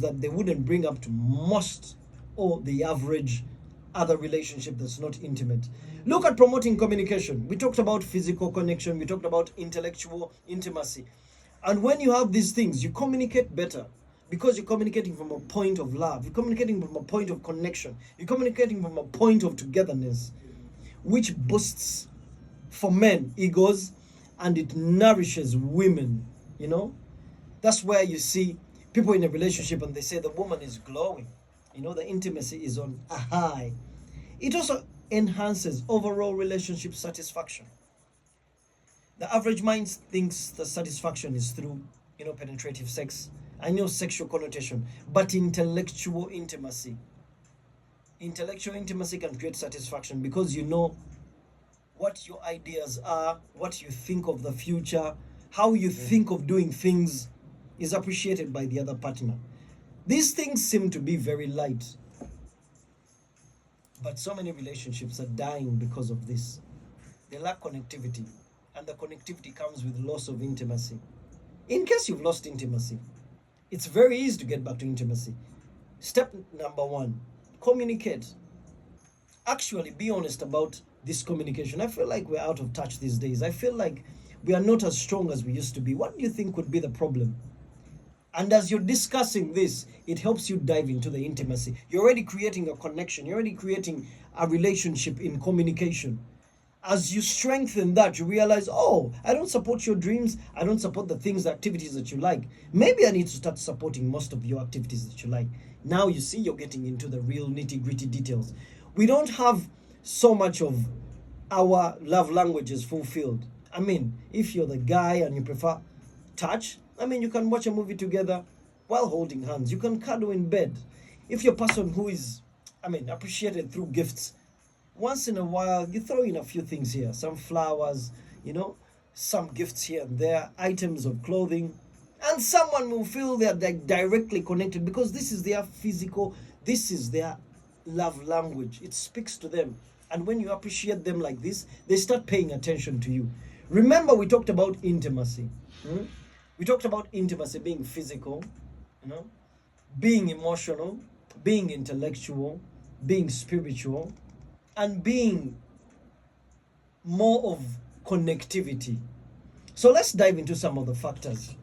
that they wouldn't bring up to most or the average other relationship that's not intimate. Look at promoting communication. We talked about physical connection, we talked about intellectual intimacy. And when you have these things, you communicate better because you're communicating from a point of love, you're communicating from a point of connection, you're communicating from a point of togetherness, which boosts for men egos and it nourishes women, you know? That's where you see people in a relationship and they say the woman is glowing. You know, the intimacy is on a high. It also enhances overall relationship satisfaction. The average mind thinks the satisfaction is through, penetrative sex. I know sexual connotation, but intellectual intimacy can create satisfaction because you know what your ideas are, what you think of the future, how you think of doing things is appreciated by the other partner. These things seem to be very light, but so many relationships are dying because of this. They lack connectivity, and the connectivity comes with loss of intimacy. In case you've lost intimacy, it's very easy to get back to intimacy. Step number one, communicate. Actually, be honest about this communication. I feel like we're out of touch these days. I feel like we are not as strong as we used to be. What do you think could be the problem? And as you're discussing this, it helps you dive into the intimacy. You're already creating a connection, you're already creating a relationship in communication. As you strengthen that, you realize, oh, I don't support your dreams, I don't support the things, the activities that you like. Maybe I need to start supporting most of your activities that you like. Now you see you're getting into the real nitty-gritty details. We don't have so much of our love languages fulfilled. I mean, if you're the guy and you prefer touch, you can watch a movie together while holding hands. You can cuddle in bed. If you're a person who is, appreciated through gifts, once in a while you throw in a few things here, some flowers, some gifts here and there, items of clothing, and someone will feel they're directly connected because this is their physical, this is their love language. It speaks to them. And when you appreciate them like this, they start paying attention to you. Remember, we talked about intimacy. We talked about intimacy being physical, being emotional, being intellectual, being spiritual, and being more of connectivity. So let's dive into some of the factors.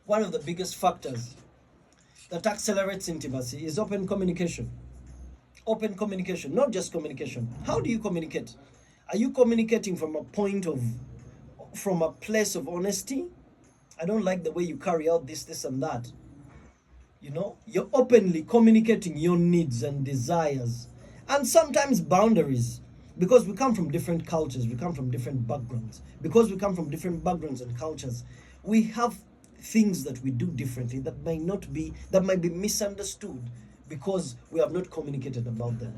One of the biggest factors that accelerates intimacy is open communication. Open communication, not just communication. How do you communicate? Are you communicating from a place of honesty? I don't like the way you carry out this and that. You're openly communicating your needs and desires, and sometimes boundaries, because we come from different cultures, we come from different backgrounds. Because we come from different backgrounds and cultures, we have things that we do differently that might be misunderstood because we have not communicated about them.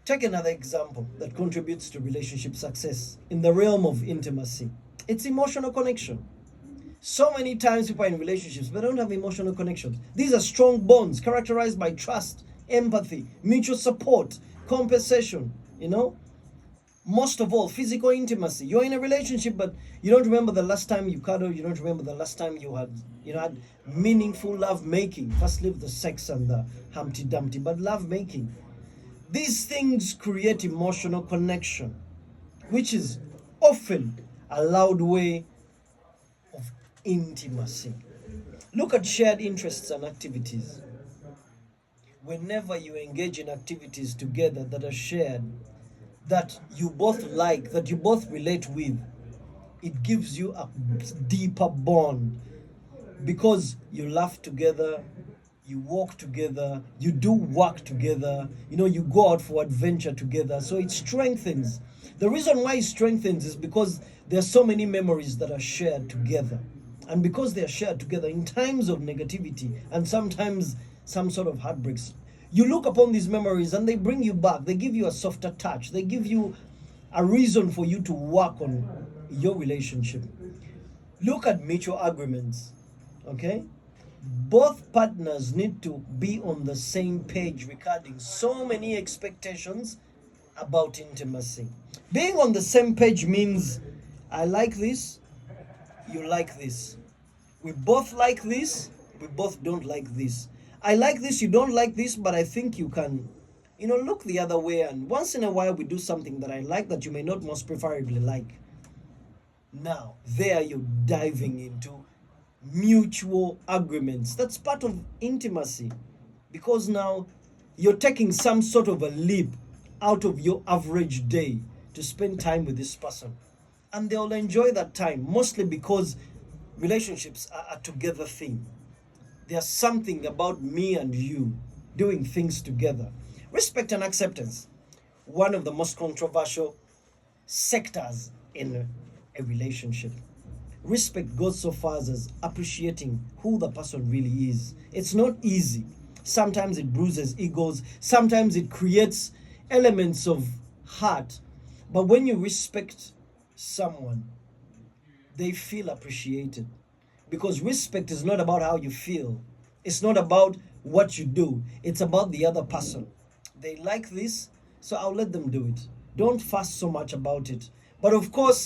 Take another example that contributes to relationship success in the realm of intimacy. It's emotional connection. So many times people are in relationships but don't have emotional connections. These are strong bonds characterized by trust, empathy, mutual support, compensation, Most of all, physical intimacy. You're in a relationship, but you don't remember the last time you cuddled. You don't remember the last time you had meaningful love making. First leave the sex and the Humpty Dumpty, but love making. These things create emotional connection, which is often a loud way of intimacy. Look at shared interests and activities. Whenever you engage in activities together that are shared, that you both like, that you both relate with, it gives you a deeper bond because you laugh together, you walk together, you do work together, you go out for adventure together. So it strengthens. The reason why it strengthens is because there are so many memories that are shared together. And because they are shared together in times of negativity and sometimes some sort of heartbreaks, you look upon these memories and they bring you back. They give you a softer touch. They give you a reason for you to work on your relationship. Look at mutual agreements, okay? Both partners need to be on the same page regarding so many expectations about intimacy. Being on the same page means I like this, you like this. We both like this, we both don't like this. I like this, you don't like this, but I think you can, look the other way. And once in a while, we do something that I like that you may not most preferably like. Now, there you're diving into mutual agreements. That's part of intimacy, because now you're taking some sort of a leap out of your average day to spend time with this person. And they'll enjoy that time, mostly because relationships are a together thing. There's something about me and you doing things together. Respect and acceptance, one of the most controversial sectors in a relationship. Respect goes so far as appreciating who the person really is. It's not easy. Sometimes it bruises egos, sometimes it creates elements of hurt. But when you respect someone, they feel appreciated. Because respect is not about how you feel, it's not about what you do, it's about the other person. They like this, so I'll let them do it. Don't fuss so much about it. But of course,